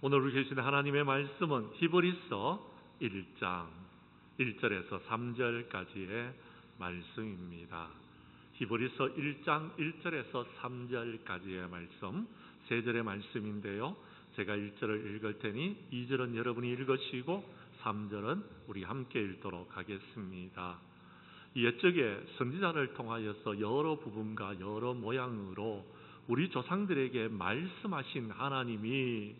오늘 우리 계신 하나님의 말씀은 히브리서 1장 1절에서 3절까지의 말씀입니다. 히브리서 1장 1절에서 3절까지의 말씀, 세 절의 말씀인데요. 제가 1절을 읽을 테니 2절은 여러분이 읽으시고 3절은 우리 함께 읽도록 하겠습니다. 옛적에 선지자를 통하여서 여러 부분과 여러 모양으로 우리 조상들에게 말씀하신 하나님이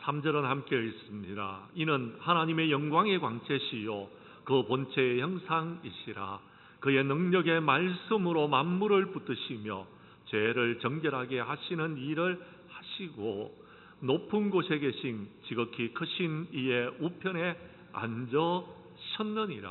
(3절은) 함께 읽습니다. 이는 하나님의 영광의 광채시요 그 본체의 형상이시라. 그의 능력의 말씀으로 만물을 붙드시며 죄를 정결하게 하시는 일을 하시고 높은 곳에 계신 지극히 크신 이의 우편에 앉으셨느니라.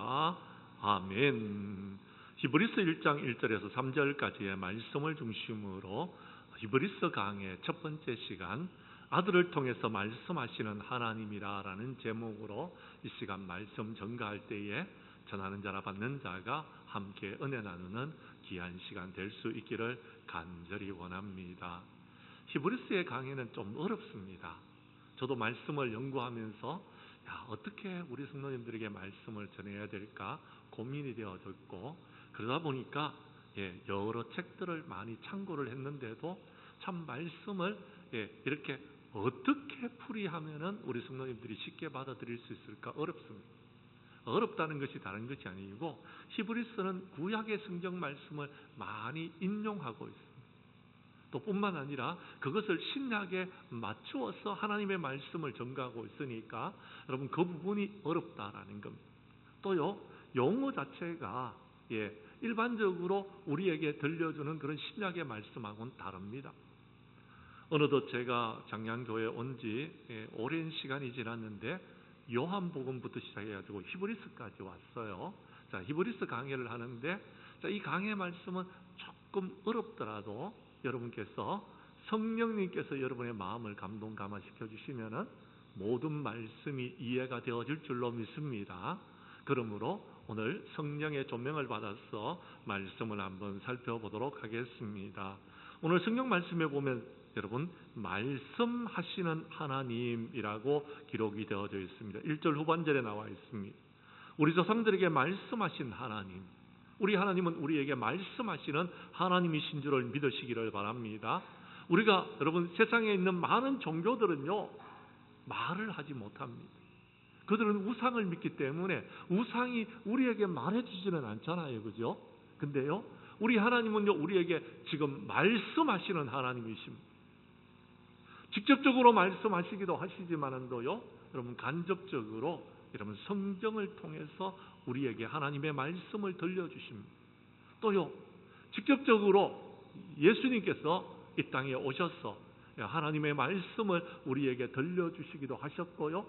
아멘. 히브리서 1장 1절에서 3절까지의 말씀을 중심으로 히브리서 강의 첫 번째 시간, 아들을 통해서 말씀하시는 하나님이라라는 제목으로 이 시간 말씀 전가할 때에 전하는 자라 받는 자가 함께 은혜 나누는 귀한 시간 될 수 있기를 간절히 원합니다. 히브리서의 강의는 좀 어렵습니다. 저도 말씀을 연구하면서 어떻게 우리 성도님들에게 말씀을 전해야 될까 고민이 되어졌고, 그러다 보니까 여러 책들을 많이 참고를 했는데도 참 말씀을 이렇게 어떻게 풀이하면은 우리 성도님들이 쉽게 받아들일 수 있을까 어렵습니다. 어렵다는 것이 다른 것이 아니고 히브리서는 구약의 성경 말씀을 많이 인용하고 있습니다. 또 뿐만 아니라 그것을 신약에 맞추어서 하나님의 말씀을 전가하고 있으니까 여러분 그 부분이 어렵다라는 겁니다. 또요, 용어 자체가 일반적으로 우리에게 들려주는 그런 신약의 말씀하고는 다릅니다. 어느덧 제가 장량교회에 온 지 오랜 시간이 지났는데 요한복음부터 시작해가지고 히브리서까지 왔어요. 자, 히브리서 강의를 하는데 이 강의 말씀은 조금 어렵더라도 여러분께서 성령님께서 여러분의 마음을 감동 감화시켜 주시면은 모든 말씀이 이해가 되어질 줄로 믿습니다. 그러므로 오늘 성령의 조명을 받아서 말씀을 한번 살펴보도록 하겠습니다. 오늘 성경 말씀에 보면 여러분 말씀하시는 하나님이라고 기록이 되어져 있습니다. 1절 후반절에 나와 있습니다. 우리 조상들에게 말씀하신 하나님, 우리 하나님은 우리에게 말씀하시는 하나님이신 줄을 믿으시기를 바랍니다. 우리가 여러분 세상에 있는 많은 종교들은요 말을 하지 못합니다. 그들은 우상을 믿기 때문에 우상이 우리에게 말해주지는 않잖아요, 그죠? 근데요 우리 하나님은요 우리에게 지금 말씀하시는 하나님이십니다. 직접적으로 말씀하시기도 하시지만은도요 여러분 간접적으로 여러분 성경을 통해서 우리에게 하나님의 말씀을 들려주십니다. 또요 직접적으로 예수님께서 이 땅에 오셔서 하나님의 말씀을 우리에게 들려주시기도 하셨고요,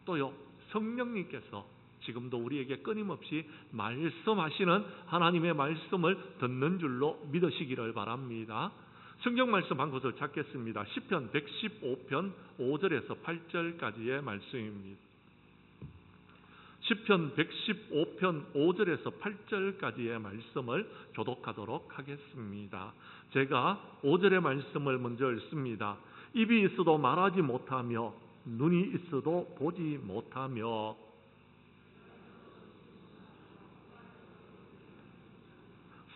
또요 성령님께서 지금도 우리에게 끊임없이 말씀하시는 하나님의 말씀을 듣는 줄로 믿으시기를 바랍니다. 성경 말씀 한 곳을 찾겠습니다. 시편 115편 5절에서 8절까지의 말씀입니다. 시편 115편 5절에서 8절까지의 말씀을 교독하도록 하겠습니다. 제가 5절의 말씀을 먼저 읽습니다. 입이 있어도 말하지 못하며 눈이 있어도 보지 못하며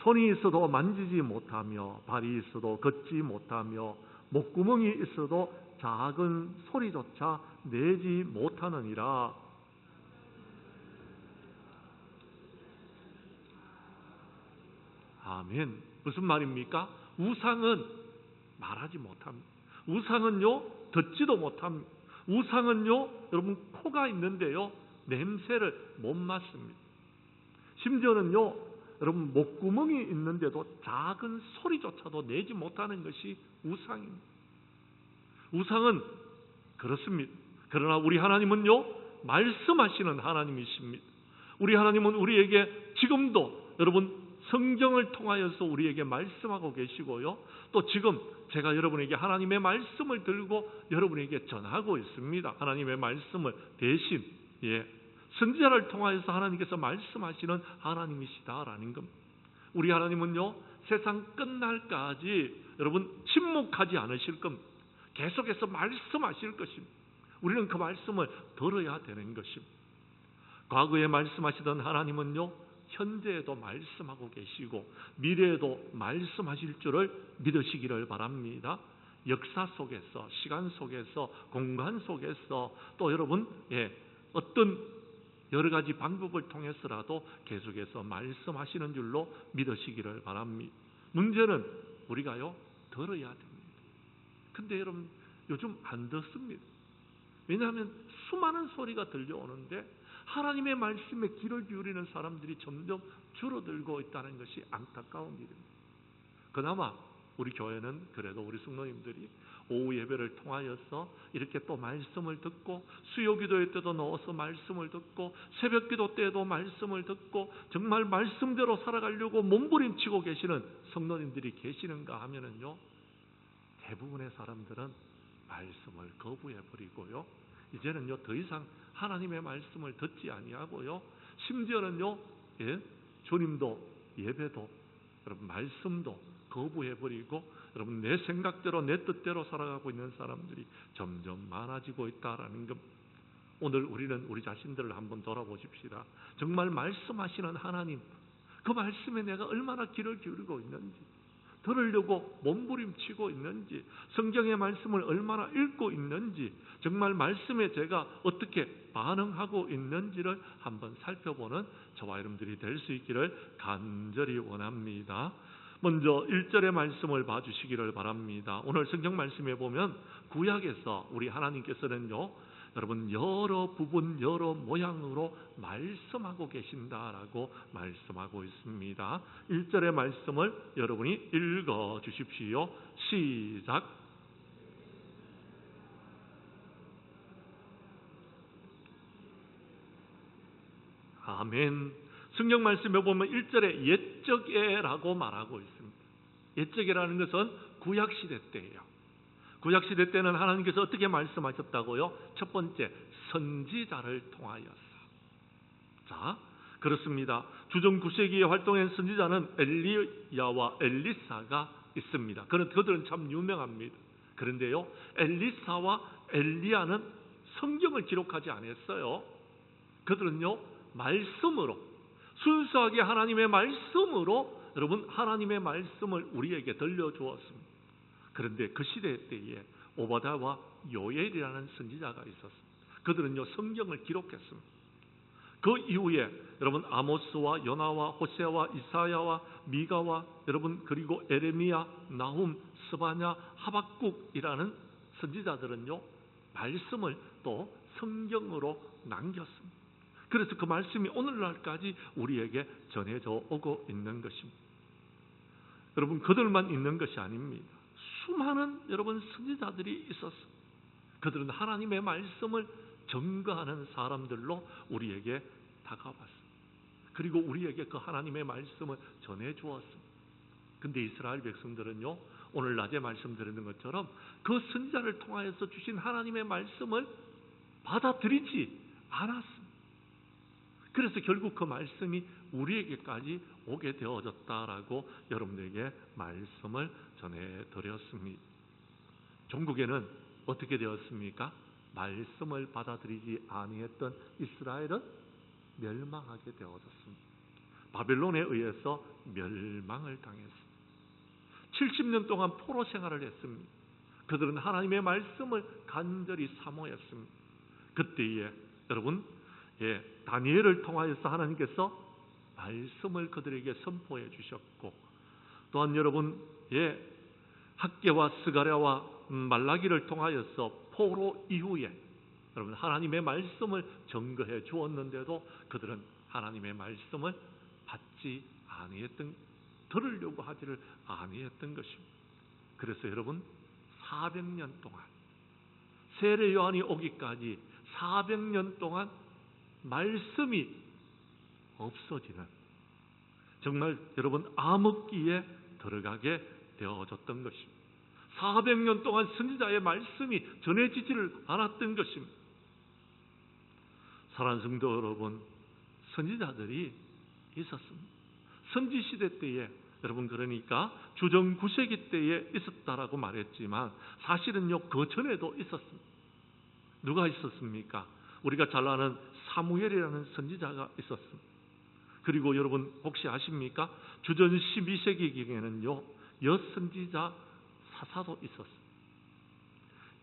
손이 있어도 만지지 못하며 발이 있어도 걷지 못하며 목구멍이 있어도 작은 소리조차 내지 못하느니라. 아멘. 무슨 말입니까? 우상은 말하지 못합니다. 우상은요 듣지도 못합니다. 우상은요 여러분 코가 있는데요 냄새를 못 맡습니다. 심지어는요 여러분 목구멍이 있는데도 작은 소리조차도 내지 못하는 것이 우상입니다. 우상은 그렇습니다. 그러나 우리 하나님은요 말씀하시는 하나님이십니다. 우리 하나님은 우리에게 지금도 여러분 성경을 통하여서 우리에게 말씀하고 계시고요, 또 지금 제가 여러분에게 하나님의 말씀을 들고 여러분에게 전하고 있습니다. 하나님의 말씀을 대신 선지자를 통하여서 하나님께서 말씀하시는 하나님이시다라는 겁니다. 우리 하나님은요, 세상 끝날까지 여러분 침묵하지 않으실 겁니다. 계속해서 말씀하실 것입니다. 우리는 그 말씀을 들어야 되는 것입니다. 과거에 말씀하시던 하나님은요, 현재에도 말씀하고 계시고 미래에도 말씀하실 줄을 믿으시기를 바랍니다. 역사 속에서, 시간 속에서, 공간 속에서 또 여러분 어떤 여러 가지 방법을 통해서라도 계속해서 말씀하시는 줄로 믿으시기를 바랍니다. 문제는 우리가요, 들어야 됩니다. 근데 여러분 요즘 안 듣습니다. 왜냐하면 수많은 소리가 들려오는데 하나님의 말씀에 귀를 기울이는 사람들이 점점 줄어들고 있다는 것이 안타까운 일입니다. 그나마 우리 교회는 그래도 우리 성도님들이 오후 예배를 통하여서 이렇게 또 말씀을 듣고 수요 기도회 때도 넣어서 말씀을 듣고 새벽 기도 때도 말씀을 듣고 정말 말씀대로 살아가려고 몸부림치고 계시는 성도님들이 계시는가 하면은요, 대부분의 사람들은 말씀을 거부해 버리고요, 이제는요 더 이상 하나님의 말씀을 듣지 아니하고요, 심지어는요 주님도 예배도 여러분 말씀도 거부해 버리고 여러분 내 생각대로 내 뜻대로 살아가고 있는 사람들이 점점 많아지고 있다라는 것. 오늘 우리는 우리 자신들을 한번 돌아보십시다. 정말 말씀하시는 하나님, 그 말씀에 내가 얼마나 귀를 기울이고 있는지, 들으려고 몸부림치고 있는지, 성경의 말씀을 얼마나 읽고 있는지, 정말 말씀에 제가 어떻게 반응하고 있는지를 한번 살펴보는 저와 여러분들이 될 수 있기를 간절히 원합니다. 먼저 1절의 말씀을 봐주시기를 바랍니다. 오늘 성경 말씀에 보면 구약에서 우리 하나님께서는요, 여러분 여러 부분 여러 모양으로 말씀하고 계신다라고 말씀하고 있습니다. 1절의 말씀을 여러분이 읽어 주십시오. 시작. 아멘. 성경 말씀에 보면 1절에 옛적에라고 말하고 있습니다. 옛적이라는 것은 구약시대 때예요. 구약시대 때는 하나님께서 어떻게 말씀하셨다고요? 첫 번째, 선지자를 통하여서. 자, 그렇습니다. 주전 9세기에 활동한 선지자는 엘리야와 엘리사가 있습니다. 그들은 참 유명합니다. 그런데요, 엘리사와 엘리야는 성경을 기록하지 않았어요. 그들은요, 말씀으로, 순수하게 하나님의 말씀으로 여러분 하나님의 말씀을 우리에게 들려주었습니다. 그런데 그 시대 때에 오바댜와 요엘이라는 선지자가 있었습니다. 그들은요 성경을 기록했습니다. 그 이후에 여러분 아모스와 요나와 호세아와 이사야와 미가와 여러분 그리고 에레미야, 나훔, 스바냐, 하박국이라는 선지자들은요 말씀을 또 성경으로 남겼습니다. 그래서 그 말씀이 오늘날까지 우리에게 전해져 오고 있는 것입니다. 여러분 그들만 있는 것이 아닙니다. 수많은 여러분 선지자들이 있었습니다. 그들은 하나님의 말씀을 증거하는 사람들로 우리에게 다가왔습니다. 그리고 우리에게 그 하나님의 말씀을 전해주었습니다. 그런데 이스라엘 백성들은요 오늘 낮에 말씀드리는 것처럼 그 선지자를 통하여서 주신 하나님의 말씀을 받아들이지 않았습니다. 그래서 결국 그 말씀이 우리에게까지 오게 되어졌다라고 여러분들에게 말씀을 전해드렸습니다. 종국에는 어떻게 되었습니까? 말씀을 받아들이지 아니했던 이스라엘은 멸망하게 되어졌습니다. 바벨론에 의해서 멸망을 당했습니다. 70년 동안 포로 생활을 했습니다. 그들은 하나님의 말씀을 간절히 사모했습니다. 그때에 여러분 다니엘을 통하여서 하나님께서 말씀을 그들에게 선포해 주셨고 또한 여러분 학개와 스가랴와 말라기를 통하여서 포로 이후에 여러분 하나님의 말씀을 증거해 주었는데도 그들은 하나님의 말씀을 받지 아니했던, 들으려고 하지를 아니했던 것입니다. 그래서 여러분 400년 동안 세례 요한이 오기까지 400년 동안 말씀이 없어지는 정말 여러분 암흑기에 들어가게 되어졌던 것입니다. 400년 동안 선지자의 말씀이 전해지지를 않았던 것입니다. 사랑하는 성도 여러분, 선지자들이 있었습니다. 선지시대 때에 여러분, 그러니까 주정 9세기 때에 있었다라고 말했지만 사실은요, 그 전에도 있었습니다. 누가 있었습니까? 우리가 잘 아는 사무엘이라는 선지자가 있었습니다. 그리고 여러분 혹시 아십니까? 주전 12세기경에는요, 여선지자 사사도 있었습니다.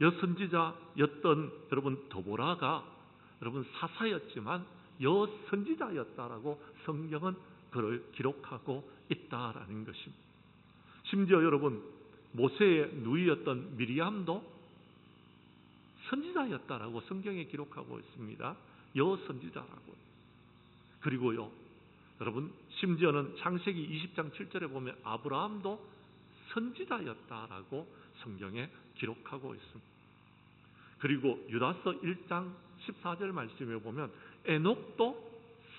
여선지자였던 여러분 드보라가 여러분 사사였지만 여선지자였다라고 성경은 그를 기록하고 있다라는 것입니다. 심지어 여러분 모세의 누이였던 미리암도 선지자였다라고 성경에 기록하고 있습니다. 여선지자라고. 그리고요 여러분 심지어는 창세기 20장 7절에 보면 아브라함도 선지자였다라고 성경에 기록하고 있습니다. 그리고 유다서 1장 14절 말씀에 보면 에녹도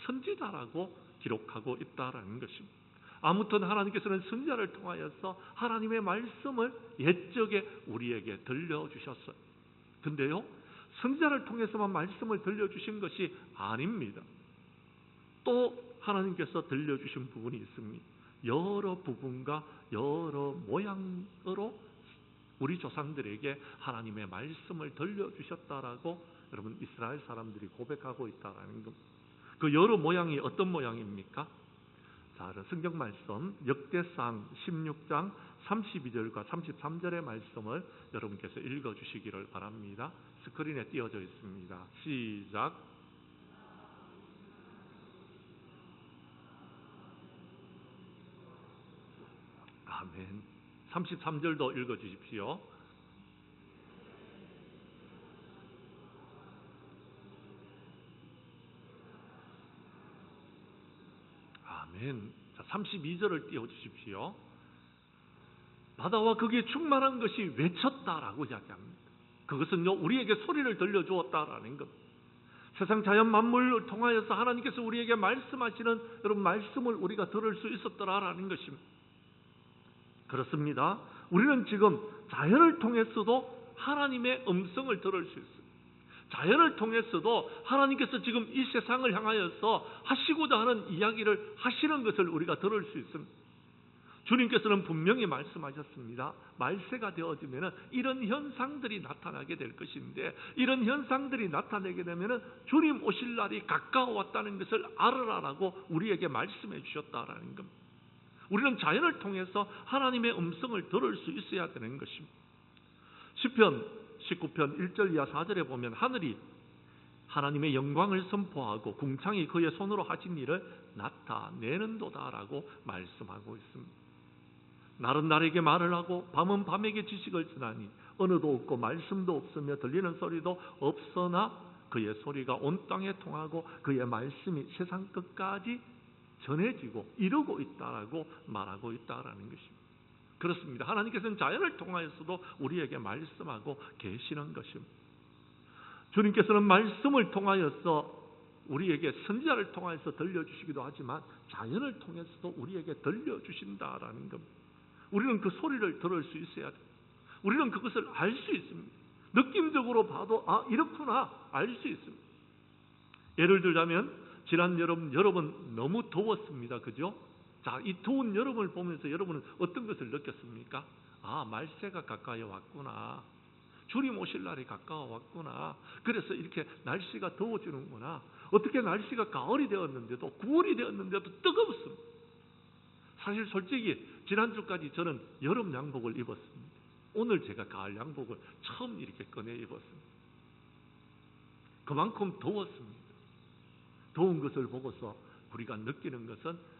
선지자라고 기록하고 있다라는 것입니다. 아무튼 하나님께서는 선지자를 통하여서 하나님의 말씀을 옛적에 우리에게 들려주셨어요. 근데요, 선지자를 통해서만 말씀을 들려주신 것이 아닙니다. 또 하나님께서 들려주신 부분이 있습니다. 여러 부분과 여러 모양으로 우리 조상들에게 하나님의 말씀을 들려주셨다라고 여러분 이스라엘 사람들이 고백하고 있다라는 겁니다. 그 여러 모양이 어떤 모양입니까? 자, 성경 말씀 역대상 16장 32절과 33절의 말씀을 여러분께서 읽어주시기를 바랍니다. 스크린에 띄어져 있습니다. 시작. 아멘. 33절도 읽어주십시오. 아멘. 자, 32절을 띄워주십시오. 바다와 거기에 충만한 것이 외쳤다라고 이야기합니다. 그것은요 우리에게 소리를 들려주었다라는 것. 세상 자연 만물을 통하여서 하나님께서 우리에게 말씀하시는 여러분 말씀을 우리가 들을 수 있었더라라는 것입니다. 그렇습니다. 우리는 지금 자연을 통해서도 하나님의 음성을 들을 수 있습니다. 자연을 통해서도 하나님께서 지금 이 세상을 향하여서 하시고자 하는 이야기를 하시는 것을 우리가 들을 수 있습니다. 주님께서는 분명히 말씀하셨습니다. 말세가 되어지면 이런 현상들이 나타나게 될 것인데, 이런 현상들이 나타나게 되면 주님 오실 날이 가까워왔다는 것을 알으라라고 우리에게 말씀해 주셨다라는 겁니다. 우리는 자연을 통해서 하나님의 음성을 들을 수 있어야 되는 것입니다. 시편 19편 1절 이하 4절에 보면 하늘이 하나님의 영광을 선포하고 궁창이 그의 손으로 하신 일을 나타내는도다라고 말씀하고 있습니다. 날은 날에게 말을 하고 밤은 밤에게 지식을 전하니 언어도 없고 말씀도 없으며 들리는 소리도 없으나 그의 소리가 온 땅에 통하고 그의 말씀이 세상 끝까지 전해지고 이루고 있다라고 말하고 있다라는 것입니다. 그렇습니다. 하나님께서는 자연을 통하여서도 우리에게 말씀하고 계시는 것입니다. 주님께서는 말씀을 통하여서 우리에게 선지자를 통하여서 들려주시기도 하지만 자연을 통해서도 우리에게 들려주신다라는 겁니다. 우리는 그 소리를 들을 수 있어야 돼요. 우리는 그것을 알 수 있습니다. 느낌적으로 봐도 이렇구나 알 수 있습니다. 예를 들자면 지난 여러분 너무 더웠습니다. 그죠? 자, 이 더운 여름을 보면서 여러분은 어떤 것을 느꼈습니까? 말세가 가까이 왔구나. 주님 오실 날이 가까워 왔구나. 그래서 이렇게 날씨가 더워지는구나. 어떻게 날씨가 가을이 되었는데도 9월이 되었는데도 뜨겁습니다. 사실 솔직히 지난주까지 저는 여름 양복을 입었습니다. 오늘 제가 가을 양복을 처음 이렇게 꺼내 입었습니다. 그만큼 더웠습니다. 더운 것을 보고서 우리가 느끼는 것은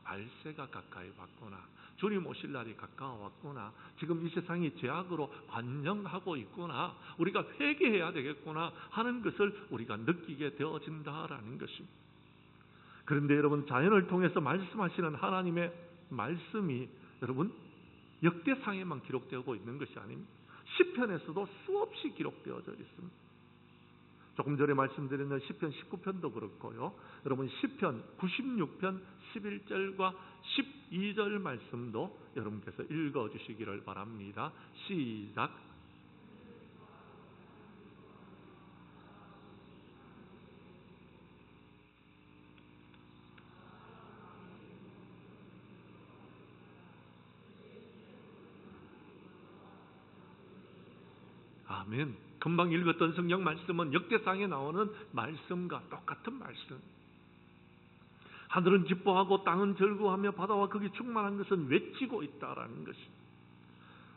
말세가 가까이 왔구나. 주님 오실 날이 가까워 왔구나. 지금 이 세상이 죄악으로 관영하고 있구나. 우리가 회개해야 되겠구나 하는 것을 우리가 느끼게 되어진다라는 것입니다. 그런데 여러분 자연을 통해서 말씀하시는 하나님의 말씀이 여러분 역대상에만 기록되고 있는 것이 아닙니다. 시편에서도 수없이 기록되어져 있습니다. 조금 전에 말씀드렸던 시편 19편도 그렇고요. 여러분 시편 96편 11절과 12절 말씀도 여러분께서 읽어주시기를 바랍니다. 시작. 아멘. 금방 읽었던 성경 말씀은 역대상에 나오는 말씀과 똑같은 말씀. 하늘은 기뻐하고 땅은 즐거워하며 바다와 거기 충만한 것은 외치고 있다라는 것입니다.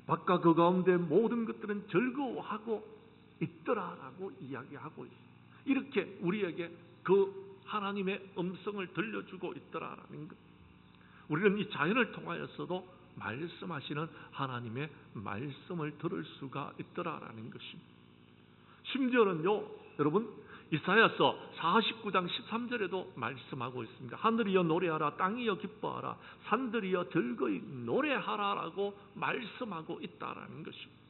밖과 그 가운데 모든 것들은 즐거워하고 있더라라고 이야기하고 있습니다. 이렇게 우리에게 그 하나님의 음성을 들려주고 있더라라는 것. 우리는 이 자연을 통하여서도 말씀하시는 하나님의 말씀을 들을 수가 있더라라는 것입니다. 심지어는요, 여러분, 이사야서 49장 13절에도 말씀하고 있습니다. 하늘이여 노래하라, 땅이여 기뻐하라, 산들이여 즐거이 노래하라라고 말씀하고 있다라는 것입니다.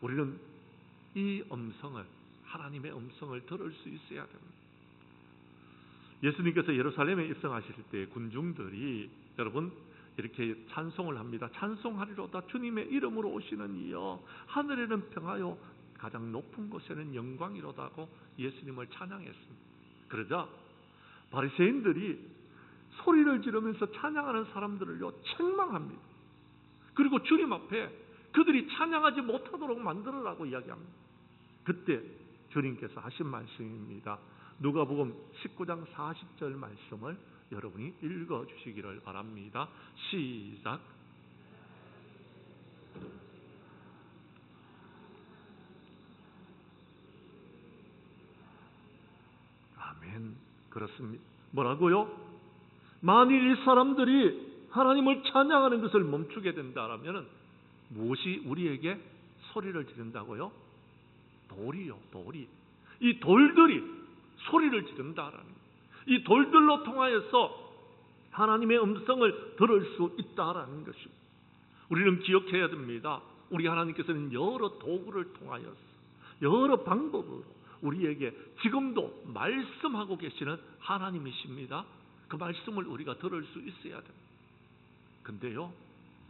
우리는 이 음성을, 하나님의 음성을 들을 수 있어야 됩니다. 예수님께서 예루살렘에 입성하실 때 군중들이 여러분 이렇게 찬송을 합니다. 찬송하리로다 주님의 이름으로 오시는 이여, 하늘에는 평하여 가장 높은 곳에는 영광이로다고 예수님을 찬양했습니다. 그러자 바리새인들이 소리를 지르면서 찬양하는 사람들을요 책망합니다. 그리고 주님 앞에 그들이 찬양하지 못하도록 만들으라고 이야기합니다. 그때 주님께서 하신 말씀입니다. 누가복음 19장 40절 말씀을 여러분이 읽어주시기를 바랍니다. 시작. 아멘. 그렇습니다. 뭐라고요? 만일 이 사람들이 하나님을 찬양하는 것을 멈추게 된다면 무엇이 우리에게 소리를 지른다고요? 돌이요, 돌이. 이 돌들이 소리를 지른다라는 거예요. 이 돌들로 통하여서 하나님의 음성을 들을 수 있다라는 것입니다. 우리는 기억해야 됩니다. 우리 하나님께서는 여러 도구를 통하여서 여러 방법으로 우리에게 지금도 말씀하고 계시는 하나님이십니다. 그 말씀을 우리가 들을 수 있어야 됩니다. 근데요,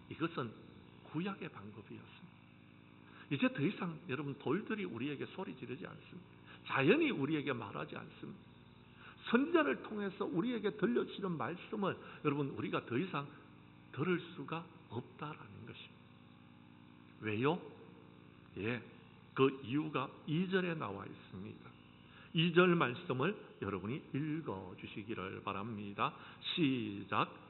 이것은 구약의 방법이었습니다. 이제 더 이상 여러분 돌들이 우리에게 소리 지르지 않습니다. 자연이 우리에게 말하지 않습니다. 선지자를 통해서 우리에게 들려주시는 말씀을 여러분 우리가 더 이상 들을 수가 없다라는 것입니다. 왜요? 예, 그 이유가 2절에 나와 있습니다. 2절 말씀을 여러분이 읽어주시기를 바랍니다. 시작.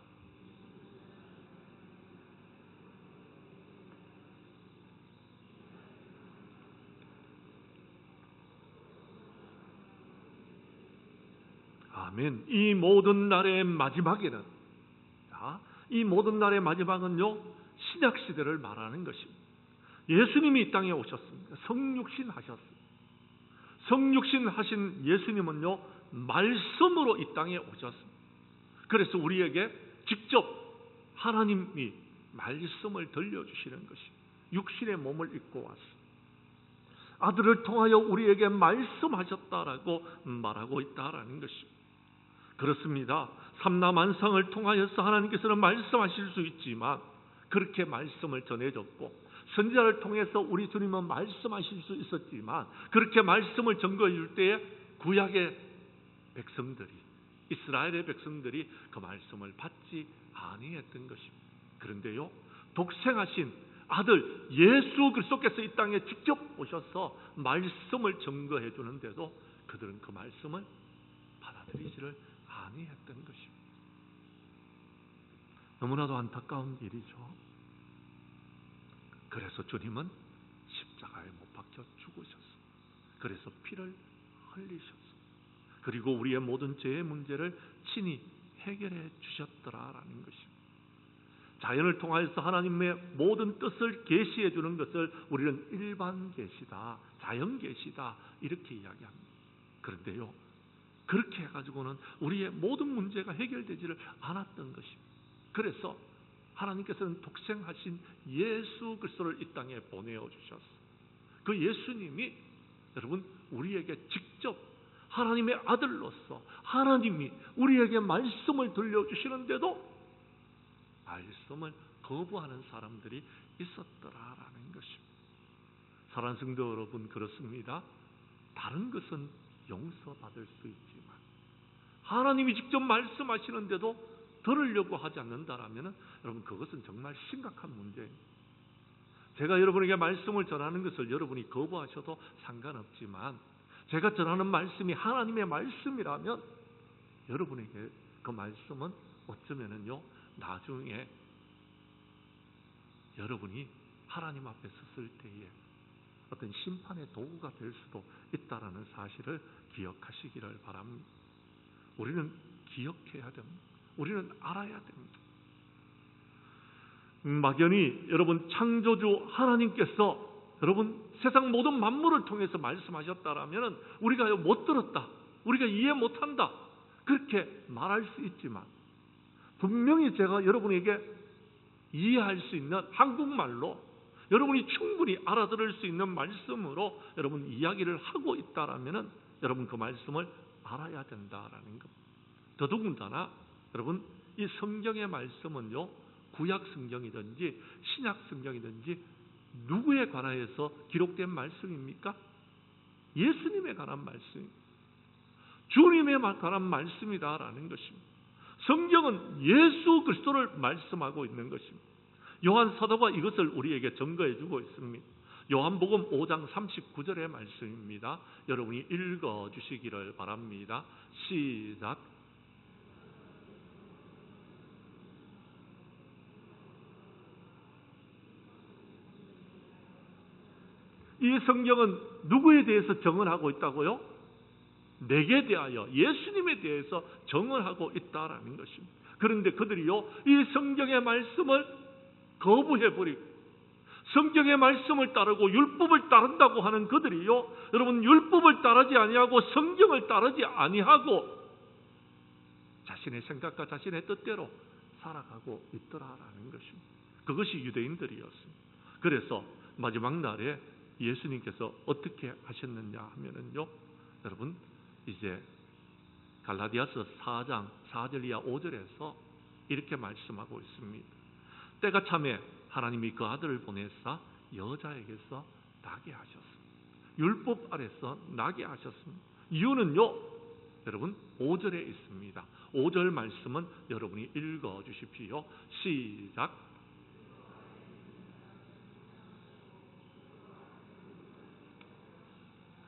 아멘. 이 모든 날의 마지막에는, 이 모든 날의 마지막은요 신약 시대를 말하는 것입니다. 예수님이 이 땅에 오셨습니다. 성육신 하셨습니다. 성육신 하신 예수님은요 말씀으로 이 땅에 오셨습니다. 그래서 우리에게 직접 하나님이 말씀을 들려주시는 것입니다. 육신의 몸을 입고 왔습니다. 아들을 통하여 우리에게 말씀하셨다라고 말하고 있다라는 것입니다. 그렇습니다. 삼라만상을 통하여서 하나님께서는 말씀하실 수 있지만 그렇게 말씀을 전해줬고, 선지자를 통해서 우리 주님은 말씀하실 수 있었지만 그렇게 말씀을 전거해 줄 때에 구약의 백성들이, 이스라엘의 백성들이 그 말씀을 받지 아니했던 것입니다. 그런데요, 독생하신 아들 예수 그리스도께서 이 땅에 직접 오셔서 말씀을 전거해 주는데도 그들은 그 말씀을 받아들이지를 아니했던 것입니다. 너무나도 안타까운 일이죠. 그래서 주님은 십자가에 못 박혀 죽으셨습니다. 그래서 피를 흘리셨습니다. 그리고 우리의 모든 죄의 문제를 친히 해결해 주셨더라라는 것입니다. 자연을 통하여서 하나님의 모든 뜻을 계시해 주는 것을 우리는 일반 계시다, 자연 계시다 이렇게 이야기합니다. 그런데요, 그렇게 해가지고는 우리의 모든 문제가 해결되지를 않았던 것입니다. 그래서 하나님께서는 독생하신 예수 그리스도를 이 땅에 보내어 주셨어요. 그 예수님이 여러분 우리에게 직접 하나님의 아들로서 하나님이 우리에게 말씀을 들려주시는데도 말씀을 거부하는 사람들이 있었더라라는 것입니다. 사랑하는 성도 여러분, 그렇습니다. 다른 것은 용서받을 수 있지만 하나님이 직접 말씀하시는데도 들으려고 하지 않는다라면 여러분 그것은 정말 심각한 문제입니다. 제가 여러분에게 말씀을 전하는 것을 여러분이 거부하셔도 상관없지만 제가 전하는 말씀이 하나님의 말씀이라면 여러분에게 그 말씀은 어쩌면은요 나중에 여러분이 하나님 앞에 섰을 때에 어떤 심판의 도구가 될 수도 있다라는 사실을 기억하시기를 바랍니다. 우리는 기억해야 됩니다. 우리는 알아야 됩니다. 막연히 여러분 창조주 하나님께서 여러분 세상 모든 만물을 통해서 말씀하셨다라면 우리가 못 들었다, 우리가 이해 못한다 그렇게 말할 수 있지만 분명히 제가 여러분에게 이해할 수 있는 한국말로 여러분이 충분히 알아들을 수 있는 말씀으로 여러분 이야기를 하고 있다라면 여러분 그 말씀을 알아야 된다라는 것. 더더군다나 여러분 이 성경의 말씀은요 구약 성경이든지 신약 성경이든지 누구에 관하여서 기록된 말씀입니까? 예수님에 관한 말씀입니다. 주님에 관한 말씀이다라는 것입니다. 성경은 예수 그리스도를 말씀하고 있는 것입니다. 요한 사도가 이것을 우리에게 증거해 주고 있습니다. 요한복음 5장 39절의 말씀입니다. 여러분이 읽어 주시기를 바랍니다. 시작. 이 성경은 누구에 대해서 증언하고 있다고요? 내게 대하여 예수님에 대해서 증언하고 있다라는 것입니다. 그런데 그들이요 이 성경의 말씀을 거부해버리고 성경의 말씀을 따르고 율법을 따른다고 하는 그들이요 여러분 율법을 따르지 아니하고 성경을 따르지 아니하고 자신의 생각과 자신의 뜻대로 살아가고 있더라라는 것입니다. 그것이 유대인들이었습니다. 그래서 마지막 날에 예수님께서 어떻게 하셨느냐 하면은요 여러분 이제 갈라디아서 4장 4절 이하 5절에서 이렇게 말씀하고 있습니다. 때가 참에 하나님이 그 아들을 보내사 여자에게서 나게 하셨습니다. 율법 아래서 나게 하셨습니다. 이유는요 여러분 5절에 있습니다. 5절 말씀은 여러분이 읽어 주십시오. 시작.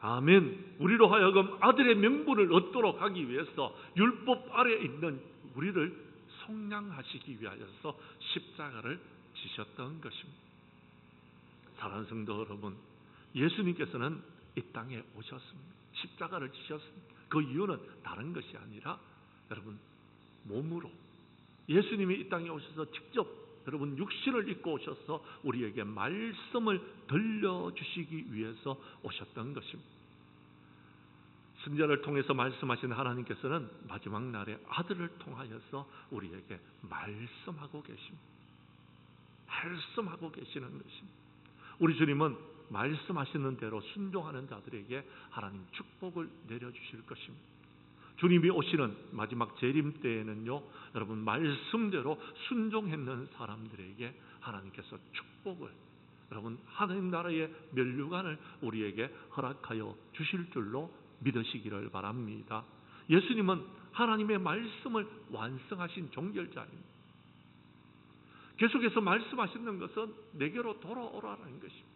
아멘. 우리로 하여금 아들의 명분을 얻도록 하기 위해서 율법 아래에 있는 우리를 속량하시기 위하여서 십자가를 지셨던 것입니다. 사랑하는 성도 여러분, 예수님께서는 이 땅에 오셨습니다. 십자가를 지셨습니다. 그 이유는 다른 것이 아니라 여러분 몸으로 예수님이 이 땅에 오셔서 직접 여러분 육신을 입고 오셔서 우리에게 말씀을 들려주시기 위해서 오셨던 것입니다. 선지자를 통해서 말씀하신 하나님께서는 마지막 날에 아들을 통하여서 우리에게 말씀하고 계십니다. 말씀하고 계시는 것입니다. 우리 주님은 말씀하시는 대로 순종하는 자들에게 하나님 축복을 내려주실 것입니다. 주님이 오시는 마지막 재림 때에는요 여러분 말씀대로 순종했는 사람들에게 하나님께서 축복을 여러분 하나님 나라의 면류관을 우리에게 허락하여 주실 줄로 믿으시기를 바랍니다. 예수님은 하나님의 말씀을 완성하신 종결자입니다. 계속해서 말씀하시는 것은 내게로 돌아오라는 것입니다.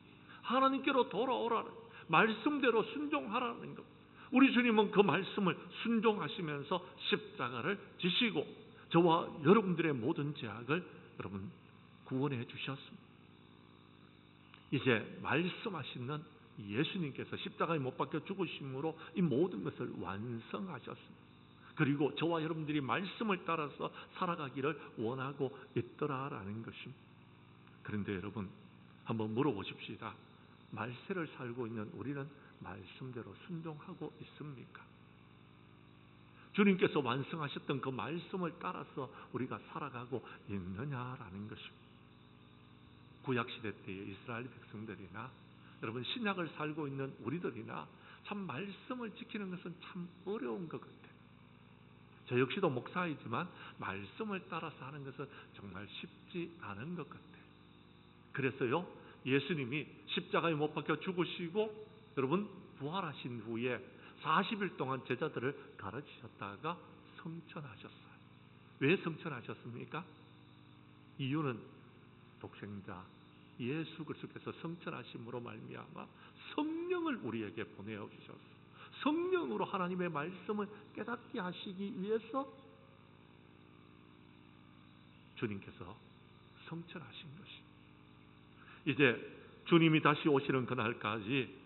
하나님께로 돌아오라는 말씀대로 순종하라는 것. 우리 주님은 그 말씀을 순종하시면서 십자가를 지시고 저와 여러분들의 모든 죄악을 여러분 구원해 주셨습니다. 이제 말씀하시는 예수님께서 십자가에 못 박혀 죽으심으로 이 모든 것을 완성하셨습니다. 그리고 저와 여러분들이 말씀을 따라서 살아가기를 원하고 있더라라는 것입니다. 그런데 여러분 한번 물어보십시다. 말세를 살고 있는 우리는 말씀대로 순종하고 있습니까? 주님께서 완성하셨던 그 말씀을 따라서 우리가 살아가고 있느냐라는 것입니다. 구약시대 때의 이스라엘 백성들이나 여러분 신약을 살고 있는 우리들이나 참 말씀을 지키는 것은 참 어려운 것 같아요. 저 역시도 목사이지만 말씀을 따라서 하는 것은 정말 쉽지 않은 것 같아요. 그래서요 예수님이 십자가에 못 박혀 죽으시고 여러분 부활하신 후에 40일 동안 제자들을 가르치셨다가 성천하셨어요. 왜 성천하셨습니까? 이유는 독생자 예수 그리스도께서 성천하심으로 말미암아 성령을 우리에게 보내어 주셔서 성령으로 하나님의 말씀을 깨닫게 하시기 위해서 주님께서 성천하신 것입니다. 이제 주님이 다시 오시는 그날까지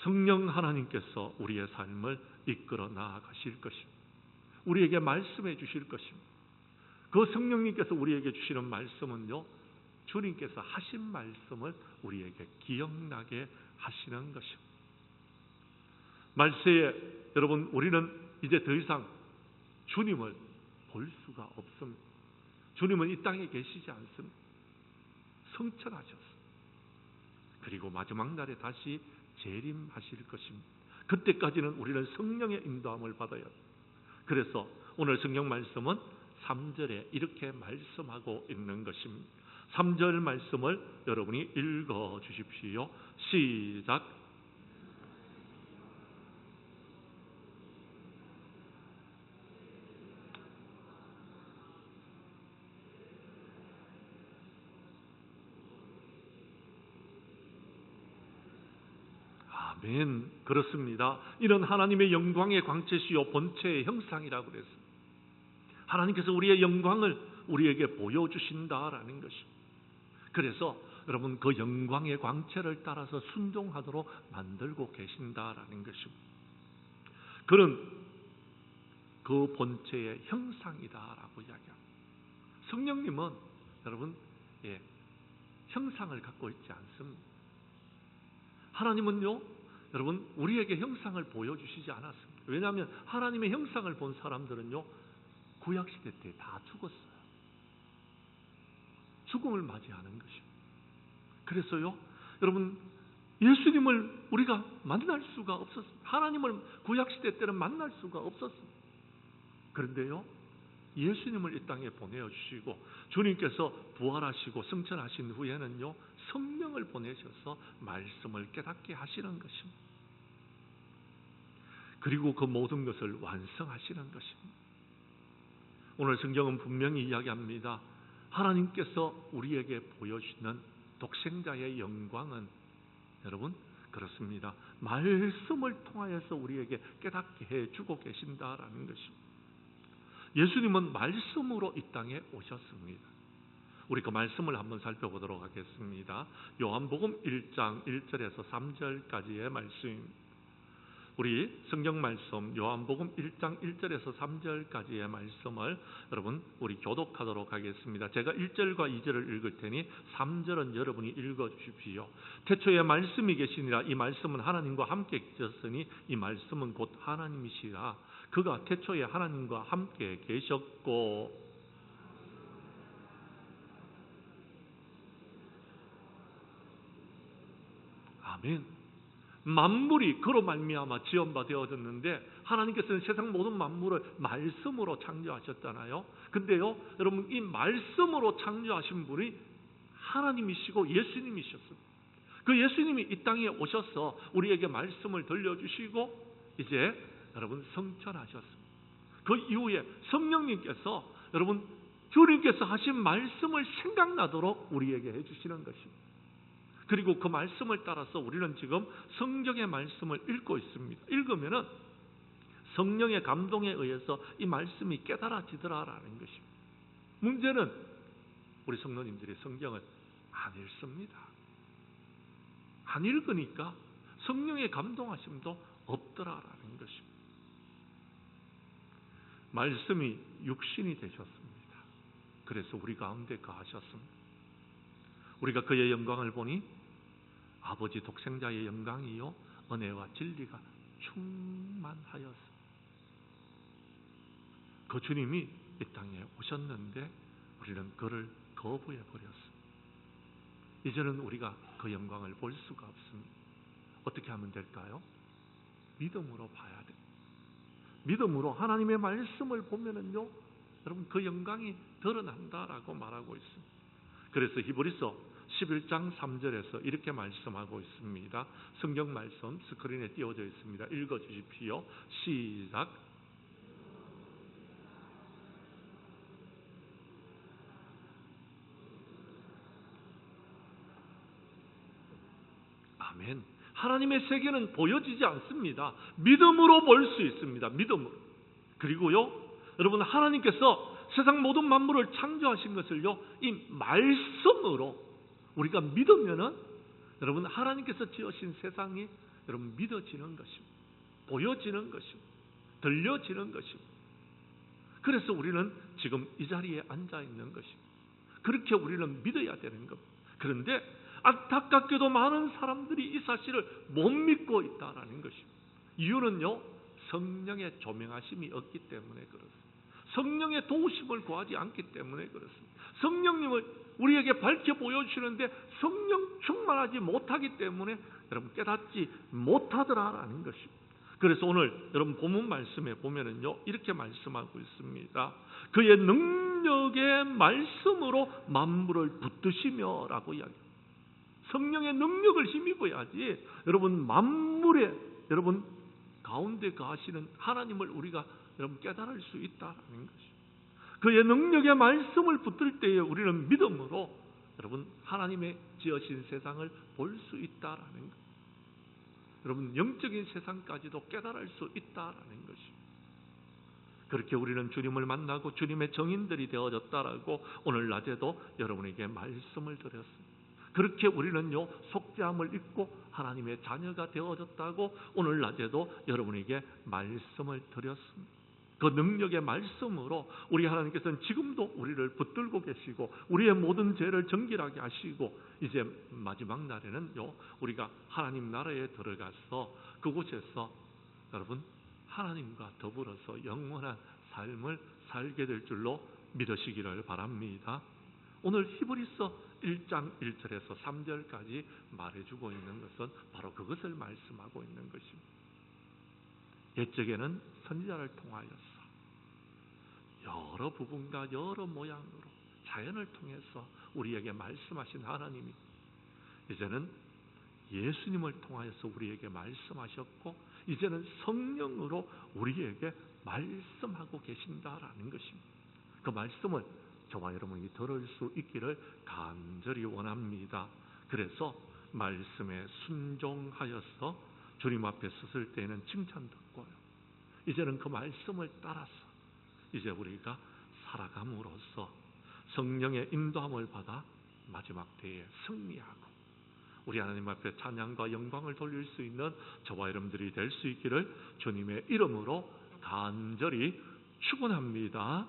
성령 하나님께서 우리의 삶을 이끌어 나아가실 것입니다. 우리에게 말씀해 주실 것입니다. 그 성령님께서 우리에게 주시는 말씀은요, 주님께서 하신 말씀을 우리에게 기억나게 하시는 것입니다. 말세에 여러분, 우리는 이제 더 이상 주님을 볼 수가 없습니다. 주님은 이 땅에 계시지 않습니다. 성천하셨습니다. 그리고 마지막 날에 다시 재림하실 것입니다. 그때까지는 우리는 성령의 인도함을 받아야 합니다. 그래서 오늘 성경 말씀은 3절에 이렇게 말씀하고 있는 것입니다. 3절 말씀을 여러분이 읽어 주십시오. 시작. 아멘. 그렇습니다. 이런 하나님의 영광의 광채시요 본체의 형상이라고 그랬습니다. 하나님께서 우리의 영광을 우리에게 보여주신다라는 것입니다. 그래서 여러분, 그 영광의 광채를 따라서 순종하도록 만들고 계신다라는 것입니다. 그는 그 본체의 형상이다라고 이야기합니다. 성령님은 여러분, 형상을 갖고 있지 않습니다. 하나님은요, 여러분, 우리에게 형상을 보여주시지 않았습니다. 왜냐하면 하나님의 형상을 본 사람들은요, 구약시대 때 다 죽었어요. 죽음을 맞이하는 것입니다. 그래서요, 여러분, 예수님을 우리가 만날 수가 없었습니다. 하나님을 구약시대 때는 만날 수가 없었습니다. 그런데요, 예수님을 이 땅에 보내주시고 주님께서 부활하시고 승천하신 후에는요, 성령을 보내셔서 말씀을 깨닫게 하시는 것입니다. 그리고 그 모든 것을 완성하시는 것입니다. 오늘 성경은 분명히 이야기합니다. 하나님께서 우리에게 보여주시는 독생자의 영광은 여러분, 그렇습니다. 말씀을 통하여서 우리에게 깨닫게 해주고 계신다라는 것입니다. 예수님은 말씀으로 이 땅에 오셨습니다. 우리 그 말씀을 한번 살펴보도록 하겠습니다. 요한복음 1장 1절에서 3절까지의 말씀입니다. 우리 성경 말씀 요한복음 1장 1절에서 3절까지의 말씀을 여러분, 우리 교독하도록 하겠습니다. 제가 1절과 2절을 읽을 테니 3절은 여러분이 읽어 주십시오. 태초에 말씀이 계시니라. 이 말씀은 하나님과 함께 계셨으니 이 말씀은 곧 하나님이시라. 그가 태초에 하나님과 함께 계셨고 아멘. 만물이 그로 말미암아 지은 바 되어졌는데 하나님께서는 세상 모든 만물을 말씀으로 창조하셨잖아요. 근데요, 여러분, 이 말씀으로 창조하신 분이 하나님이시고 예수님이셨습니다. 그 예수님이 이 땅에 오셔서 우리에게 말씀을 들려주시고 이제 여러분 성천하셨습니다. 그 이후에 성령님께서 여러분, 주님께서 하신 말씀을 생각나도록 우리에게 해주시는 것입니다. 그리고 그 말씀을 따라서 우리는 지금 성경의 말씀을 읽고 있습니다. 읽으면은 성령의 감동에 의해서 이 말씀이 깨달아지더라라는 것입니다. 문제는 우리 성도님들이 성경을 안 읽습니다. 안 읽으니까 성령의 감동하심도 없더라라는 것입니다. 말씀이 육신이 되셨습니다. 그래서 우리 가운데 거하셨습니다. 우리가 그의 영광을 보니 아버지 독생자의 영광이요 은혜와 진리가 충만하였습니다. 그 주님이 이 땅에 오셨는데 우리는 그를 거부해 버렸습니다. 이제는 우리가 그 영광을 볼 수가 없습니다. 어떻게 하면 될까요? 믿음으로 봐야 됩니다. 믿음으로 하나님의 말씀을 보면은요, 여러분, 그 영광이 드러난다라고 말하고 있습니다. 그래서 히브리서 11장 3절에서 이렇게 말씀하고 있습니다. 성경 말씀 스크린에 띄워져 있습니다. 읽어 주십시오. 시작. 아멘. 하나님의 세계는 보여지지 않습니다. 믿음으로 볼 수 있습니다. 믿음으로. 그리고요, 여러분, 하나님께서 세상 모든 만물을 창조하신 것을요, 이 말씀으로 우리가 믿으면은 여러분, 하나님께서 지으신 세상이 여러분 믿어지는 것입니다. 보여지는 것입니다. 들려지는 것입니다. 그래서 우리는 지금 이 자리에 앉아 있는 것입니다. 그렇게 우리는 믿어야 되는 겁니다. 그런데 안타깝게도 많은 사람들이 이 사실을 못 믿고 있다라는 것입니다. 이유는요, 성령의 조명하심이 없기 때문에 그렇습니다. 성령의 도우심을 구하지 않기 때문에 그렇습니다. 성령님을 우리에게 밝혀 보여주시는데 성령 충만하지 못하기 때문에 여러분 깨닫지 못하더라라는 것입니다. 그래서 오늘 여러분 본문 말씀에 보면은요, 이렇게 말씀하고 있습니다. 그의 능력의 말씀으로 만물을 붙드시며라고 이야기합니다. 성령의 능력을 힘입어야지 여러분 만물에 여러분 가운데 거하시는 하나님을 우리가 여러분 깨달을 수 있다라는 것이죠. 그의 능력의 말씀을 붙들 때에 우리는 믿음으로 여러분 하나님의 지으신 세상을 볼 수 있다라는 것. 여러분 영적인 세상까지도 깨달을 수 있다라는 것이죠. 그렇게 우리는 주님을 만나고 주님의 정인들이 되어졌다라고 오늘 낮에도 여러분에게 말씀을 드렸습니다. 그렇게 우리는요 속죄함을 입고 하나님의 자녀가 되어졌다고 오늘 낮에도 여러분에게 말씀을 드렸습니다. 그 능력의 말씀으로 우리 하나님께서는 지금도 우리를 붙들고 계시고 우리의 모든 죄를 정결하게 하시고 이제 마지막 날에는요 우리가 하나님 나라에 들어가서 그곳에서 여러분 하나님과 더불어서 영원한 삶을 살게 될 줄로 믿으시기를 바랍니다. 오늘 히브리서 1장 1절에서 3절까지 말해주고 있는 것은 바로 그것을 말씀하고 있는 것입니다. 옛적에는 선지자를 통하여서 여러 부분과 여러 모양으로 자연을 통해서 우리에게 말씀하신 하나님이 이제는 예수님을 통하여서 우리에게 말씀하셨고 이제는 성령으로 우리에게 말씀하고 계신다라는 것입니다. 그 말씀을 저와 여러분이 들을 수 있기를 간절히 원합니다. 그래서 말씀에 순종하여서 주님 앞에 섰을 때에는 칭찬 듣고요. 이제는 그 말씀을 따라서 이제 우리가 살아감으로써 성령의 인도함을 받아 마지막 때에 승리하고 우리 하나님 앞에 찬양과 영광을 돌릴 수 있는 저와 여러분들이 될 수 있기를 주님의 이름으로 간절히 축원합니다.